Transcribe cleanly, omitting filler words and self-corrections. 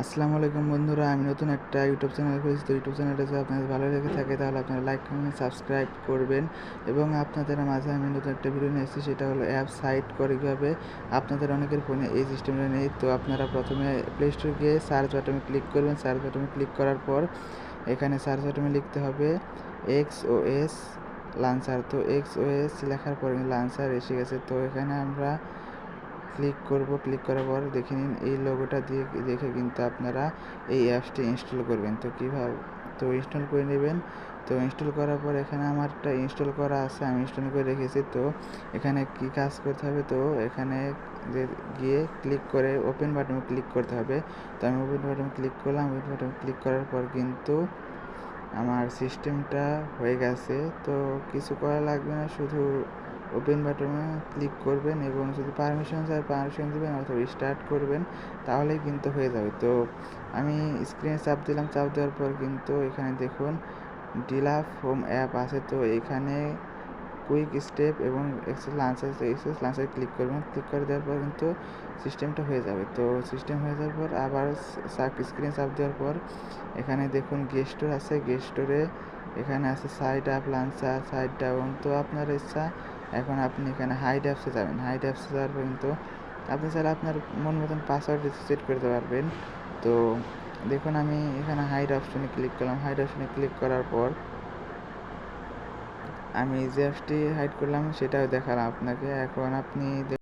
আসসালামু আলাইকুম বন্ধুরা, আমি নতুন একটা ইউটিউব চ্যানেল খুলেছি। তো ইউটিউব চ্যানেলটা যদি আপনাদের ভালো লেগে থাকে তাহলে আপনারা লাইক, কমেন্ট, সাবস্ক্রাইব করবেন। এবং আপনাদের মাঝে আমি নতুন একটা ভিডিও নিয়ে এসেছি, সেটা হলো অ্যাপ সাইট করে কীভাবে। আপনাদের অনেকের ফোনে এই সিস্টেমটা নেই। তো আপনারা প্রথমে প্লে স্টোরে গিয়ে সার্চ বাটনে ক্লিক করবেন। সার্চ বাটনে ক্লিক করার পর এখানে সার্চ বাটনে লিখতে হবে XOS লাঞ্চার। তো XOS লেখার পর লাঞ্চার এসে গেছে। তো এখানে আমরা ক্লিক করব। ক্লিক করার পর দেখে নিন এই লোগোটা দেখে কিন্তু আপনারা এই অ্যাপসটি ইনস্টল করবেন। তো কীভাবে, তো ইনস্টল করে নেবেন। তো ইনস্টল করার পর এখানে আমারটা ইনস্টল করা আছে, আমি ইনস্টল করে রেখেছি। তো এখানে কি কাজ করতে হবে, তো এখানে গিয়ে ক্লিক করে ওপেন বাটনে ক্লিক করতে হবে। তো আমি ওপেন বাটনে ক্লিক করলাম। ওপেন বাটনে ক্লিক করার পর কিন্তু আমার সিস্টেমটা হয়ে গেছে। তো কিছু করা লাগবে না, শুধু ওপেন বাটনে ক্লিক করবেন এবং যদি পারমিশন দিবেন অথবা স্টার্ট করবেন, তাহলেই কিন্তু হয়ে যাবে। তো আমি স্ক্রিনে চাপ দিলাম। চাপ দেওয়ার পর কিন্তু এখানে দেখুন ডিলাপ হোম অ্যাপ আছে। তো এখানে কুইক স্টেপ এবং এক্সেস লাঞ্চার ক্লিক করবেন। ক্লিক করে দেওয়ার পর কিন্তু সিস্টেমটা হয়ে যাবে। তো সিস্টেম হয়ে যাওয়ার পর আবার স্ক্রিনে চাপ দেওয়ার পর এখানে দেখুন গেস্ট স্টোর আছে। গেস্ট স্টোরে এখানে আছে side up, launcher, side down. তো আপনার ইচ্ছা। এখন আপনি এখানে হাইড অ্যাপসে যাবেন। হাইড অ্যাপসে যাওয়ার পর কিন্তু আপনি চাইলে আপনার মন মতন পাসওয়ার্ড সেট করতে পারবেন। তো দেখুন আমি এখানে হাইড অপশনে ক্লিক করলাম। হাইড অপশনে ক্লিক করার পর আমি যে অ্যাপসটি হাইড করলাম সেটাও দেখালাম আপনাকে। এখন আপনি